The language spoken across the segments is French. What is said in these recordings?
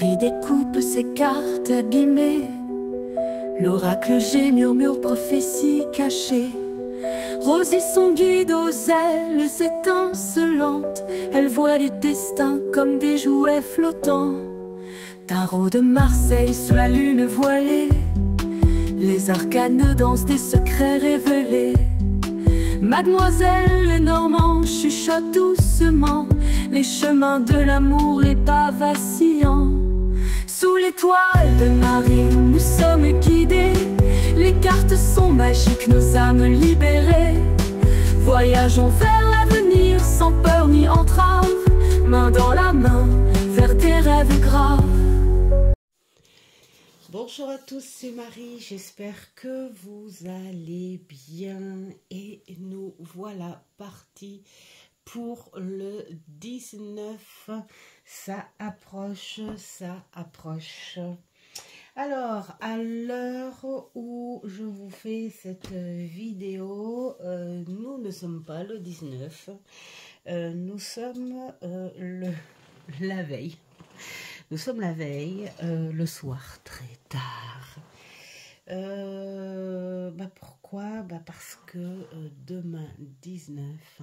Marie découpe ses cartes abîmées. L'oracle G murmure prophétie cachée. Rosie son guide aux ailes étincelantes. Elle voit les destins comme des jouets flottants. Tarot de Marseille sous la lune voilée. Les arcanes dansent des secrets révélés. Mademoiselle Lenormand chuchote doucement les chemins de l'amour, les pas vacillants. Sous l'étoile de Marie, nous sommes guidés. Les cartes sont magiques, nos âmes libérées. Voyageons vers l'avenir sans peur ni entrave, main dans la main, vers des rêves graves. Bonjour à tous, c'est Marie, j'espère que vous allez bien et nous voilà partis pour le 19, ça approche. Alors, à l'heure où je vous fais cette vidéo, nous ne sommes pas le 19, nous sommes la veille. Nous sommes la veille, le soir, très tard. Pourquoi? Parce que demain 19,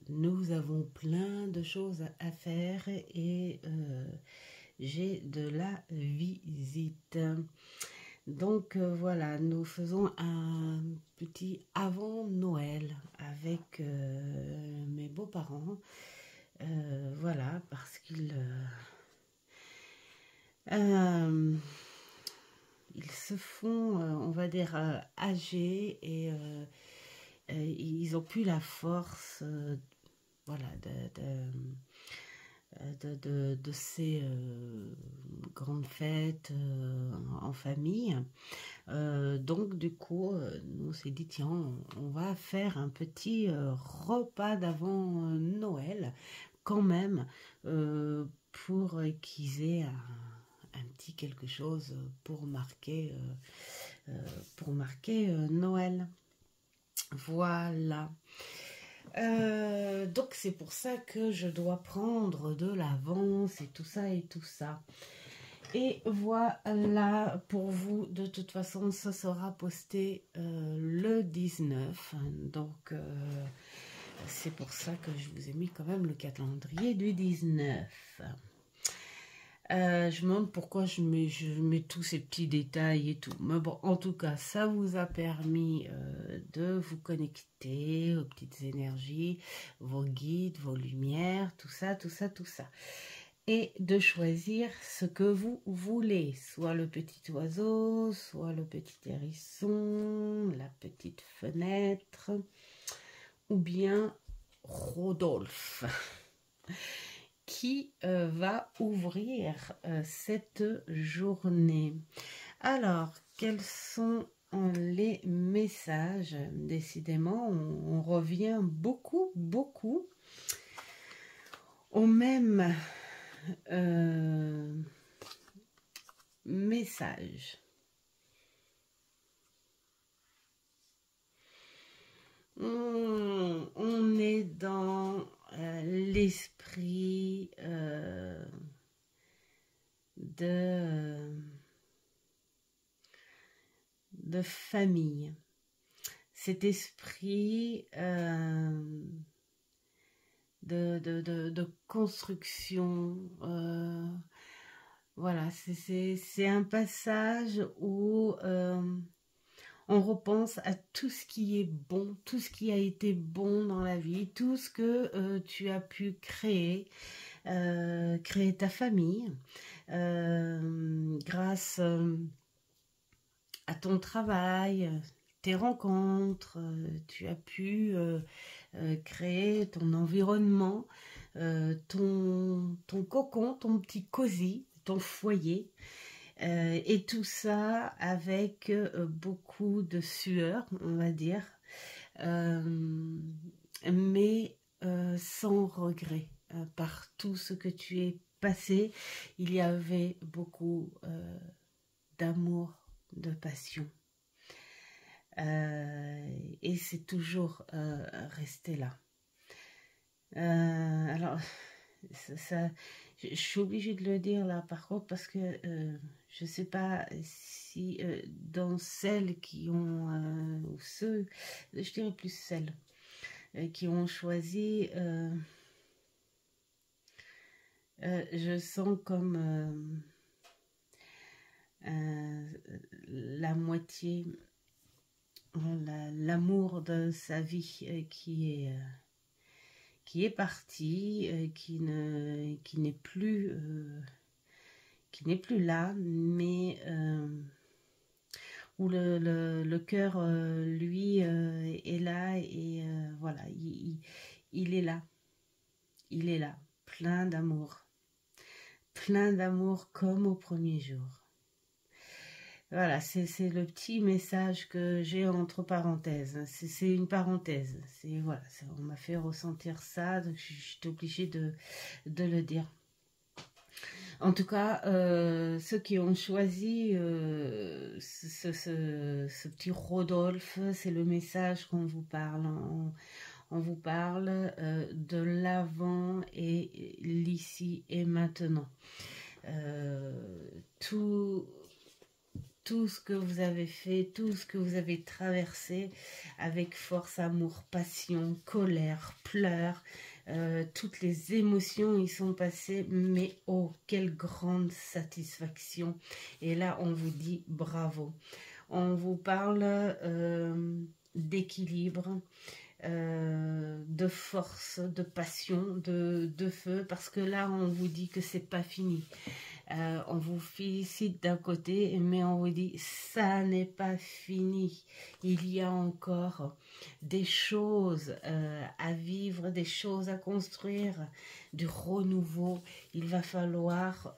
nous avons plein de choses à faire et j'ai de la visite. Donc voilà, nous faisons un petit avant Noël avec mes beaux-parents. Voilà, parce qu'ils ils se font, on va dire, âgés et ils n'ont plus la force voilà, de ces grandes fêtes en famille. Donc du coup, nous on s'est dit, tiens, on va faire un petit repas d'avant Noël quand même, pour qu'ils aient un petit quelque chose pour marquer Noël. Voilà. Donc c'est pour ça que je dois prendre de l'avance et tout ça et tout ça. Et voilà, pour vous, de toute façon, ça sera posté le 19. Donc c'est pour ça que je vous ai mis quand même le calendrier du 19. Je me demande pourquoi je mets tous ces petits détails et tout. Mais bon, en tout cas, ça vous a permis de vous connecter aux petites énergies, vos guides, vos lumières, tout ça. Et de choisir ce que vous voulez. Soit le petit oiseau, soit le petit hérisson, la petite fenêtre, ou bien Rodolphe. Qui va ouvrir cette journée. Alors, quels sont les messages? Décidément, on revient beaucoup au même message. On est dans l'esprit de famille. Cet esprit de construction. Voilà, c'est un passage où on repense à tout ce qui est bon, tout ce qui a été bon dans la vie, tout ce que tu as pu créer ta famille, grâce à ton travail, tes rencontres, tu as pu créer ton environnement, ton cocon, ton petit cosy, ton foyer. Et tout ça avec beaucoup de sueur, on va dire, mais sans regret. Par tout ce que tu es passé, il y avait beaucoup d'amour, de passion. Et c'est toujours resté là. Alors, je suis obligée de le dire là par contre parce que je sais pas si dans celles qui ont, ou ceux, je dirais plus celles qui ont choisi, je sens comme la moitié, l'amour de sa vie qui est parti, qui n'est plus là, mais où le cœur, lui, est là et voilà, il est là, plein d'amour comme au premier jour. Voilà, c'est le petit message que j'ai entre parenthèses. C'est une parenthèse. Voilà, on m'a fait ressentir ça, donc je suis obligée de le dire. En tout cas, ceux qui ont choisi ce petit Rodolphe, c'est le message qu'on vous parle. On vous parle de l'avant et l'ici et maintenant. Tout ce que vous avez fait, tout ce que vous avez traversé avec force, amour, passion, colère, pleurs, toutes les émotions y sont passées, mais oh, quelle grande satisfaction. Et là, on vous dit bravo. On vous parle d'équilibre, de force, de passion, de feu, parce que là, on vous dit que c'est pas fini. On vous félicite d'un côté, mais on vous dit ça n'est pas fini. Il y a encore des choses à vivre, des choses à construire, du renouveau. Il va falloir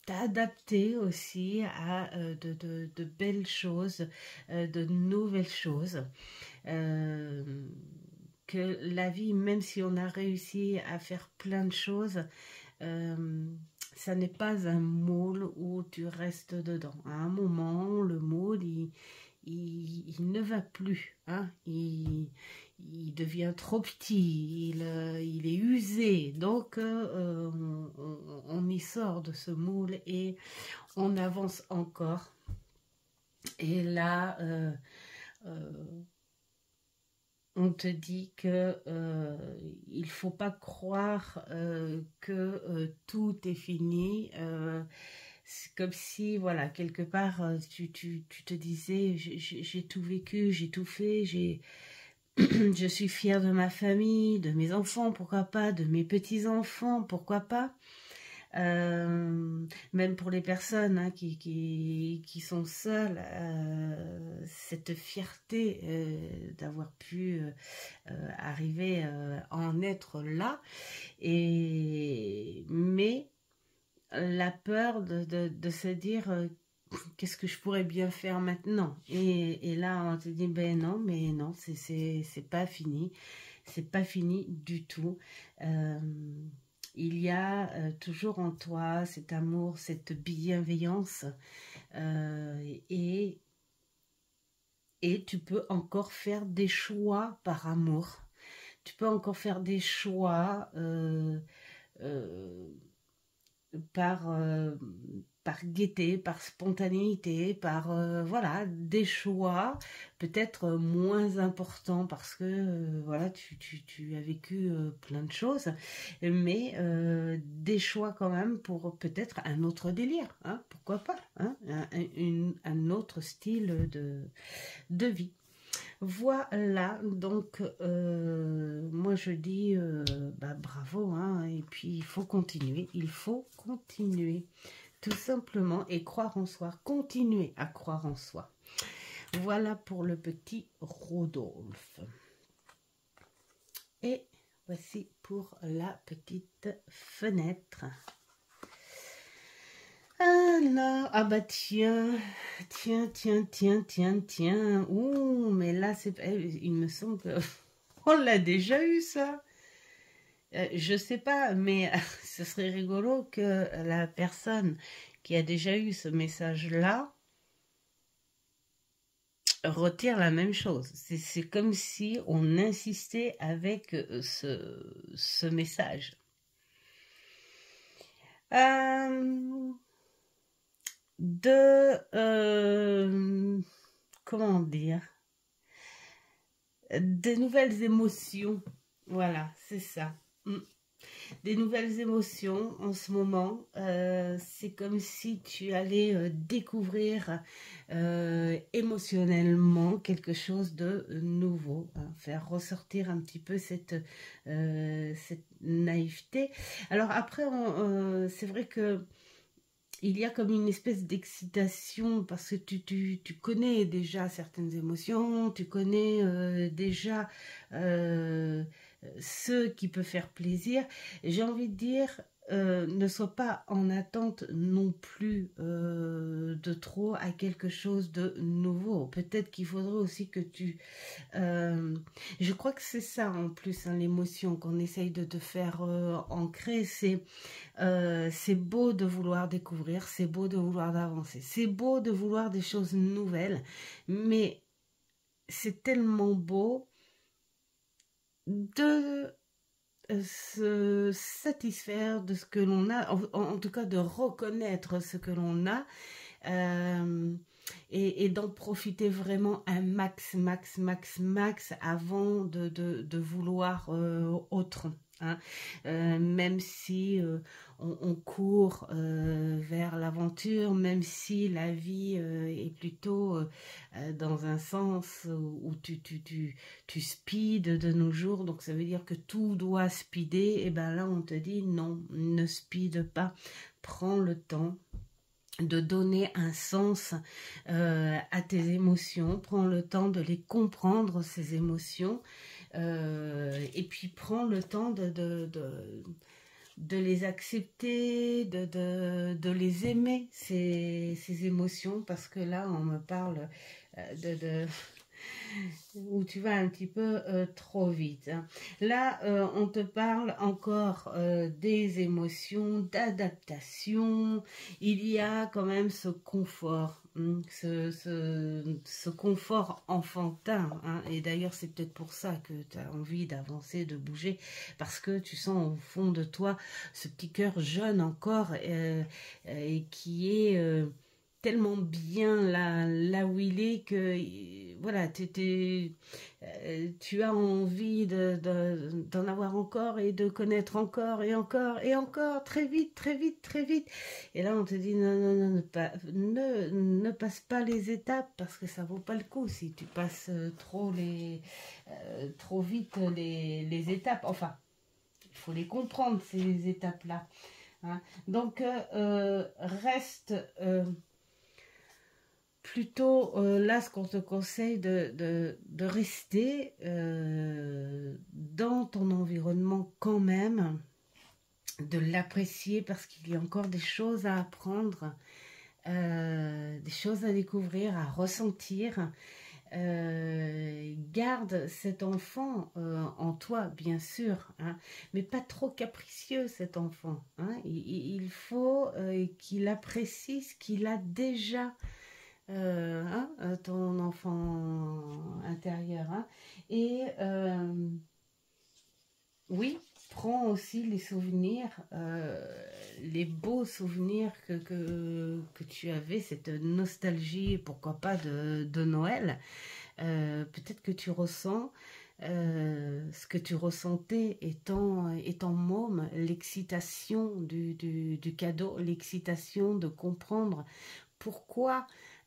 t'adapter aussi à de belles choses, de nouvelles choses. Que la vie, même si on a réussi à faire plein de choses, ça n'est pas un moule où tu restes dedans. À un moment, le moule, il ne va plus. Hein? Il devient trop petit, il est usé. Donc, on y sort de ce moule et on avance encore. Et là, on te dit que il faut pas croire que tout est fini. C'est comme si, voilà, quelque part, tu te disais, j'ai tout vécu, j'ai tout fait, je suis fière de ma famille, de mes enfants, pourquoi pas, de mes petits-enfants, pourquoi pas. Même pour les personnes hein, qui sont seules, cette fierté d'avoir pu arriver à en être là, mais la peur de se dire qu'est-ce que je pourrais bien faire maintenant, et là on te dit ben non, mais non, c'est pas fini, c'est pas fini du tout. Il y a toujours en toi cet amour, cette bienveillance et tu peux encore faire des choix par amour. Tu peux encore faire des choix par gaieté, par spontanéité, par voilà, des choix peut-être moins importants parce que voilà, tu as vécu plein de choses, mais des choix quand même pour peut-être un autre délire, hein, pourquoi pas, hein, un autre style de vie. Voilà, donc moi je dis bravo, hein, et puis il faut continuer, tout simplement, et croire en soi, continuer à croire en soi. Voilà pour le petit Rodolphe. Et voici pour la petite fenêtre. Alors, ah bah tiens, ouh, mais là, il me semble qu'on l'a déjà eu, ça. Je sais pas, mais ce serait rigolo que la personne qui a déjà eu ce message-là retire la même chose. C'est comme si on insistait avec ce message. Comment dire, des nouvelles émotions. Voilà, c'est ça. Des nouvelles émotions en ce moment. C'est comme si tu allais découvrir émotionnellement quelque chose de nouveau, hein, faire ressortir un petit peu cette naïveté. Alors après, c'est vrai que il y a comme une espèce d'excitation parce que tu connais déjà certaines émotions, tu connais déjà euh, ce qui peut faire plaisir. J'ai envie de dire, ne sois pas en attente non plus de trop à quelque chose de nouveau. Peut-être qu'il faudrait aussi que je crois que c'est ça en plus, hein, l'émotion qu'on essaye de te faire ancrer, c'est beau de vouloir découvrir, c'est beau de vouloir avancer, c'est beau de vouloir des choses nouvelles, mais c'est tellement beau de se satisfaire de ce que l'on a, en tout cas de reconnaître ce que l'on a, euh, et d'en profiter vraiment un max avant de vouloir autre. Hein. Même si on court vers l'aventure, même si la vie est plutôt dans un sens où tu speed de nos jours, donc ça veut dire que tout doit speeder, et ben là on te dit non, ne speed pas, prends le temps de donner un sens à tes émotions, prends le temps de les comprendre, ces émotions, et puis prends le temps de les accepter, de les aimer, ces émotions, parce que là, on me parle où tu vas un petit peu trop vite. Hein. Là, on te parle encore des émotions, d'adaptation. Il y a quand même ce confort, hein, ce confort enfantin. Hein. Et d'ailleurs, c'est peut-être pour ça que tu as envie d'avancer, de bouger, parce que tu sens au fond de toi ce petit cœur jeune encore et qui est tellement bien là où il est que voilà, tu as envie d'en avoir encore et de connaître encore et encore et encore, très vite, très vite, très vite. Et là, on te dit non, non, non, ne passe pas les étapes parce que ça vaut pas le coup si tu passes trop vite les étapes. Enfin, il faut les comprendre, ces étapes-là. Hein. Donc, reste plutôt là, ce qu'on te conseille de rester dans ton environnement quand même, de l'apprécier parce qu'il y a encore des choses à apprendre, des choses à découvrir, à ressentir. Garde cet enfant en toi, bien sûr, hein, mais pas trop capricieux cet enfant. Hein, il faut qu'il apprécie ce qu'il a déjà. Hein, ton enfant intérieur. Hein. Et oui, prends aussi les souvenirs, les beaux souvenirs que tu avais, cette nostalgie, pourquoi pas, de Noël. Peut-être que tu ressens ce que tu ressentais étant môme, l'excitation du cadeau, l'excitation de comprendre pourquoi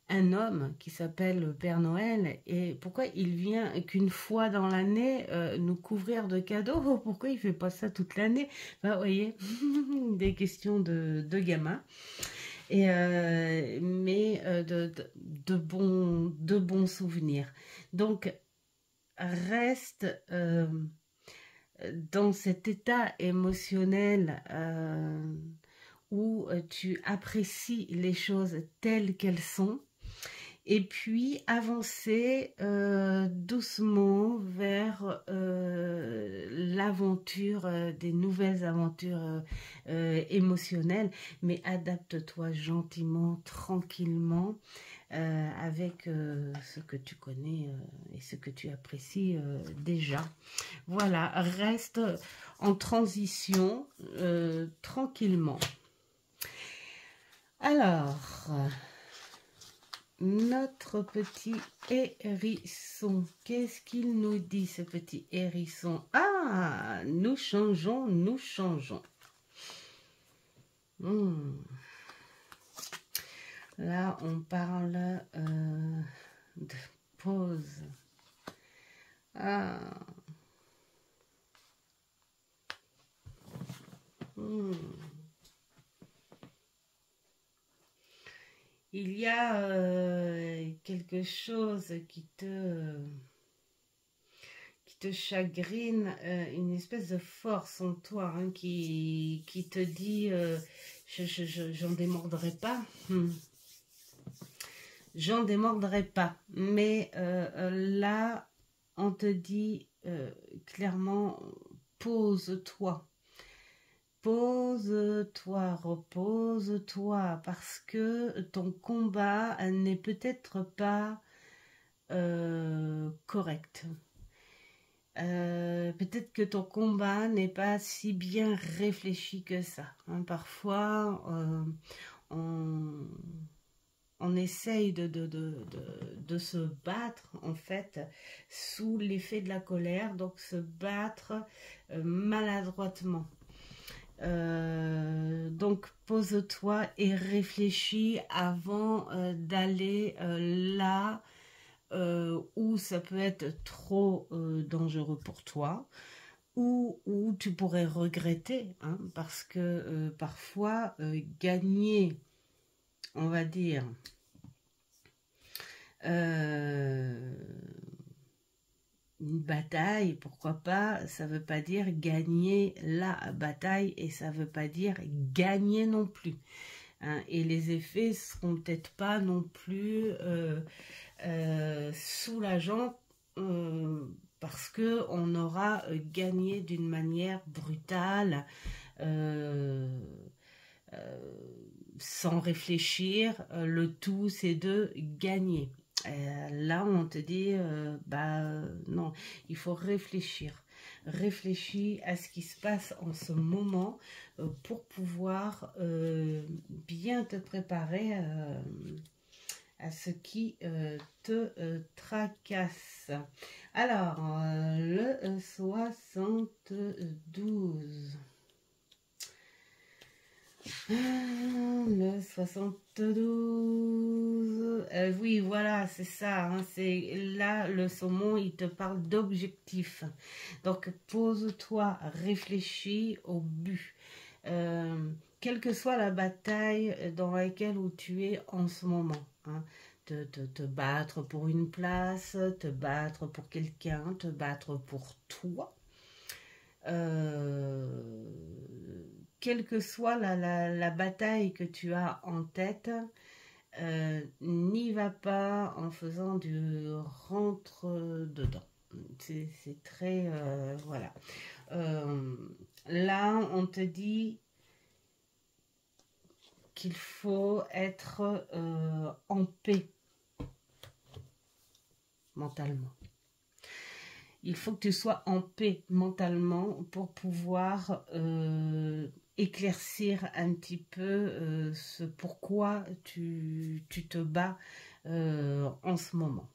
un homme qui s'appelle Père Noël et pourquoi il vient qu'une fois dans l'année nous couvrir de cadeaux, pourquoi il fait pas ça toute l'année. Vous voyez, des questions de gamin. Et mais de bons souvenirs. Donc reste dans cet état émotionnel où tu apprécies les choses telles qu'elles sont, et puis avancer doucement vers l'aventure, des nouvelles aventures émotionnelles, mais adapte-toi gentiment, tranquillement, avec ce que tu connais et ce que tu apprécies déjà. Voilà, reste en transition tranquillement. Alors, notre petit hérisson, qu'est-ce qu'il nous dit, ce petit hérisson? Ah, nous changeons, nous changeons. Là, on parle de pause. Ah. Il y a quelque chose qui te chagrine, une espèce de force en toi hein, qui te dit j'en démordrai pas. J'en démordrai pas. Mais là, on te dit clairement, pose-toi. Pose-toi, repose-toi, parce que ton combat n'est peut-être pas correct. Peut-être que ton combat n'est pas si bien réfléchi que ça. Hein. Parfois, on essaye de se battre, en fait, sous l'effet de la colère, donc se battre maladroitement. Donc pose-toi et réfléchis avant d'aller là où ça peut être trop dangereux pour toi ou où tu pourrais regretter hein, parce que parfois gagner, on va dire, une bataille, pourquoi pas, ça veut pas dire gagner la bataille et ça veut pas dire gagner non plus. Hein, et les effets seront peut-être pas non plus soulageants parce que on aura gagné d'une manière brutale sans réfléchir. Le tout c'est de gagner. Là on te dit non, il faut réfléchir. Réfléchis à ce qui se passe en ce moment pour pouvoir bien te préparer à ce qui te tracasse. Alors, le 72. Le 72. Oui, voilà, c'est ça. Hein, c'est là, le saumon, il te parle d'objectif. Donc, pose-toi, réfléchis au but. Quelle que soit la bataille dans laquelle où tu es en ce moment. Hein, te battre pour une place, te battre pour quelqu'un, te battre pour toi. Quelle que soit la bataille que tu as en tête, n'y va pas en faisant du rentre-dedans. C'est très... voilà. Là, on te dit qu'il faut être en paix mentalement. Il faut que tu sois en paix mentalement pour pouvoir éclaircir un petit peu ce pourquoi tu te bats en ce moment.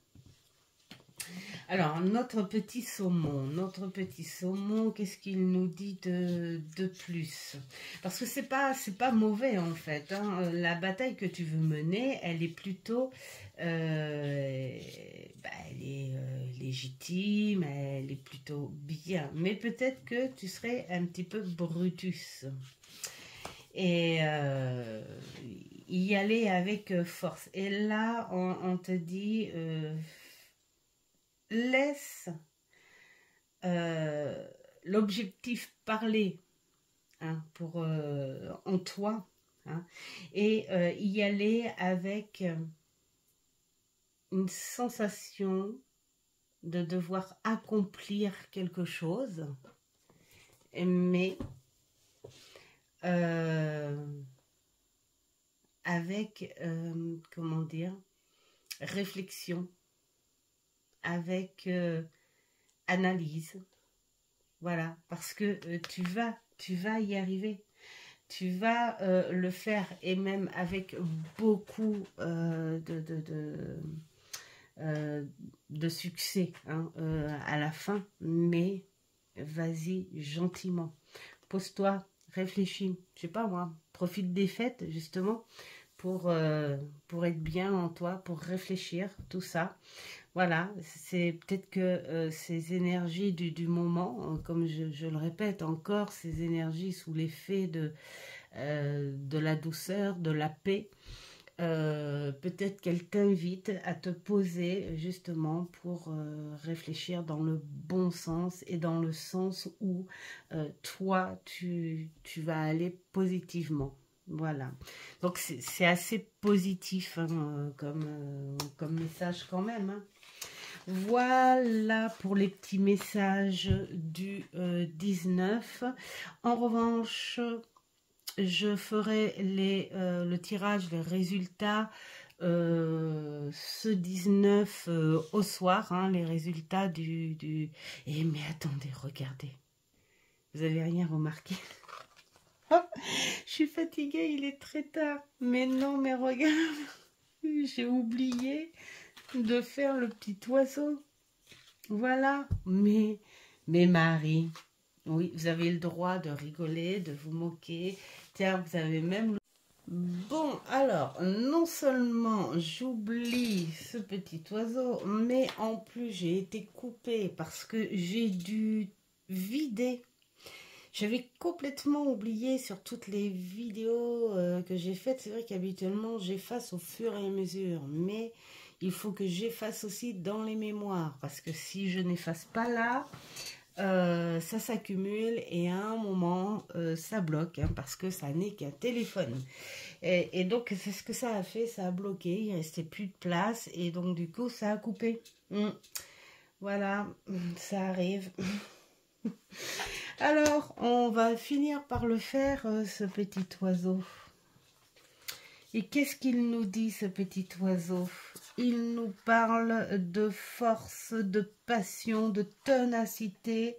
Alors, notre petit saumon, qu'est-ce qu'il nous dit de plus? Parce que c'est pas mauvais en fait. Hein. La bataille que tu veux mener, elle est plutôt, elle est légitime, elle est plutôt bien. Mais peut-être que tu serais un petit peu Brutus. Et y aller avec force. Et là, on te dit... laisse l'objectif parler hein, pour en toi hein, et y aller avec une sensation de devoir accomplir quelque chose, mais avec comment dire, réflexion, avec analyse, voilà, parce que tu vas y arriver, tu vas le faire, et même avec beaucoup de succès hein, à la fin, mais vas-y gentiment. Pose-toi, réfléchis, je sais pas moi, profite des fêtes justement pour être bien en toi, pour réfléchir, tout ça. Voilà, c'est peut-être que ces énergies du moment, comme je le répète encore, ces énergies sous l'effet de la douceur, de la paix, peut-être qu'elle t'invite à te poser justement pour réfléchir dans le bon sens et dans le sens où toi, tu vas aller positivement. Voilà. Donc c'est assez positif hein, comme message quand même. Hein. Voilà pour les petits messages du 19. En revanche, je ferai le tirage, les résultats ce 19 au soir, hein, les résultats du... Eh mais attendez, regardez. Vous avez rien remarqué? Oh, je suis fatiguée, il est très tard. Mais non, mais regarde, j'ai oublié de faire le petit oiseau. Voilà. Mais Marie, oui, vous avez le droit de rigoler, de vous moquer. Tiens, vous avez même... Bon, alors, non seulement j'oublie ce petit oiseau, mais en plus j'ai été coupée parce que j'ai dû vider. J'avais complètement oublié sur toutes les vidéos que j'ai faites. C'est vrai qu'habituellement j'efface au fur et à mesure, mais il faut que j'efface aussi dans les mémoires parce que si je n'efface pas là, ça s'accumule et à un moment ça bloque hein, parce que ça n'est qu'un téléphone et donc c'est ce que ça a fait, ça a bloqué, il restait plus de place et donc du coup ça a coupé. Voilà, ça arrive. Alors on va finir par le faire ce petit oiseau. Et qu'est-ce qu'il nous dit ce petit oiseau? Il nous parle de force, de passion, de ténacité.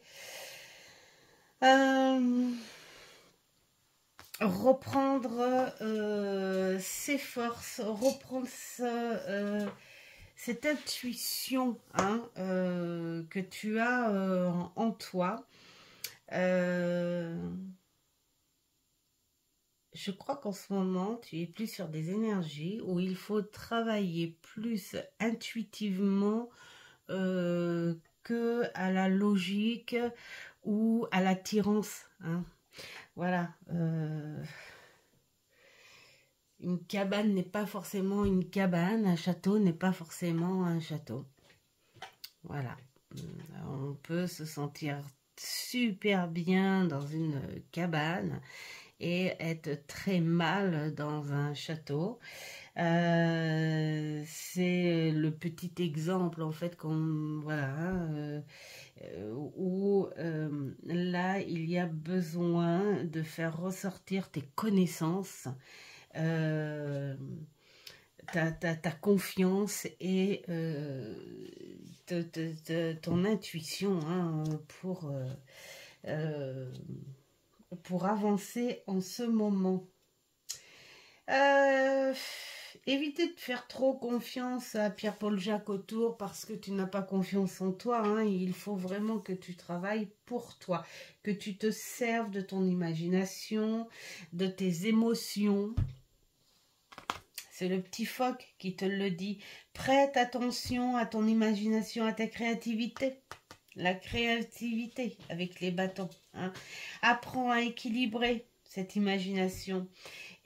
Reprendre ses forces, reprendre cette intuition hein, que tu as en toi. Je crois qu'en ce moment, tu es plus sur des énergies où il faut travailler plus intuitivement que à la logique ou à l'attirance. Hein. Voilà. Une cabane n'est pas forcément une cabane, un château n'est pas forcément un château. Voilà. On peut se sentir super bien dans une cabane et être très mal dans un château. C'est le petit exemple en fait qu'on voilà où là il y a besoin de faire ressortir tes connaissances, ta confiance et ton intuition hein, pour avancer en ce moment. Évitez de faire trop confiance à Pierre-Paul Jacques autour parce que tu n'as pas confiance en toi. Hein. Il faut vraiment que tu travailles pour toi, que tu te serves de ton imagination, de tes émotions. C'est le petit phoque qui te le dit. Prête attention à ton imagination, à ta créativité. La créativité avec les bâtons. Hein. Apprends à équilibrer cette imagination.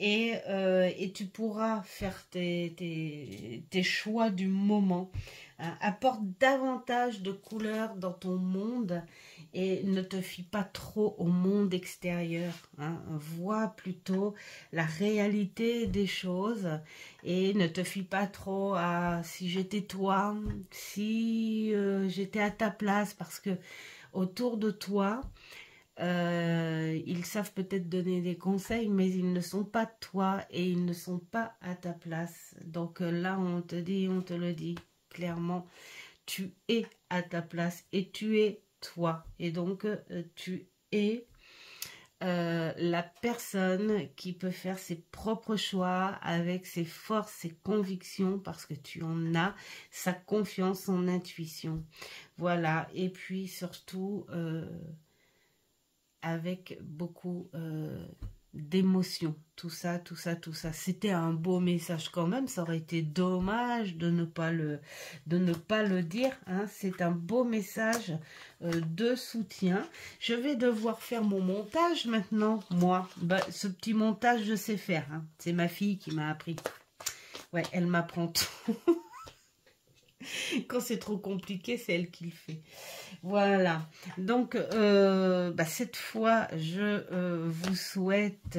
Et tu pourras faire tes choix du moment. Hein. Apporte davantage de couleurs dans ton monde et ne te fie pas trop au monde extérieur. Hein. Vois plutôt la réalité des choses et ne te fie pas trop à si j'étais toi, si j'étais à ta place, parce que autour de toi, ils savent peut-être donner des conseils, mais ils ne sont pas toi et ils ne sont pas à ta place. Donc là, on te le dit clairement, tu es à ta place et tu es toi. Et donc, tu es la personne qui peut faire ses propres choix avec ses forces, ses convictions, parce que tu en as, sa confiance, son intuition. Voilà, et puis surtout avec beaucoup d'émotion, tout ça. C'était un beau message quand même, ça aurait été dommage de ne pas le dire, hein. C'est un beau message de soutien. Je vais devoir faire mon montage maintenant, moi. Ce petit montage, je sais faire, hein. C'est ma fille qui m'a appris. Ouais, elle m'apprend tout. Quand c'est trop compliqué, c'est elle qui le fait. Voilà. Donc, cette fois, je vous souhaite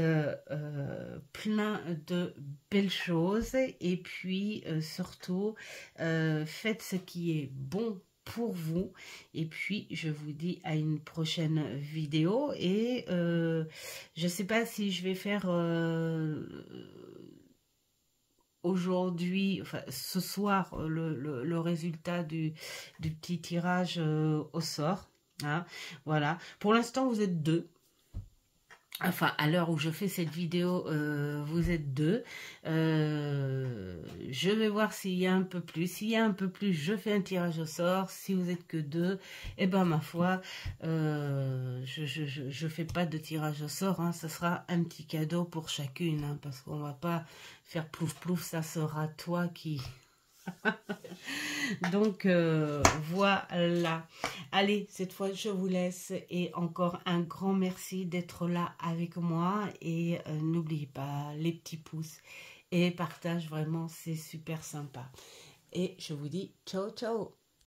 plein de belles choses. Et puis, surtout, faites ce qui est bon pour vous. Et puis, je vous dis à une prochaine vidéo. Et je ne sais pas si je vais faire... aujourd'hui, enfin ce soir, le résultat du petit tirage au sort. Hein, voilà. Pour l'instant, vous êtes 2. Enfin, à l'heure où je fais cette vidéo, vous êtes 2. Je vais voir s'il y a un peu plus. S'il y a un peu plus, je fais un tirage au sort. Si vous êtes que 2, eh ben ma foi, je fais pas de tirage au sort. Hein, ça sera un petit cadeau pour chacune, hein, parce qu'on va pas faire plouf plouf. Ça sera toi qui... Donc voilà. Allez, cette fois je vous laisse et encore un grand merci d'être là avec moi et n'oubliez pas les petits pouces et partage, vraiment c'est super sympa. Et je vous dis ciao ciao.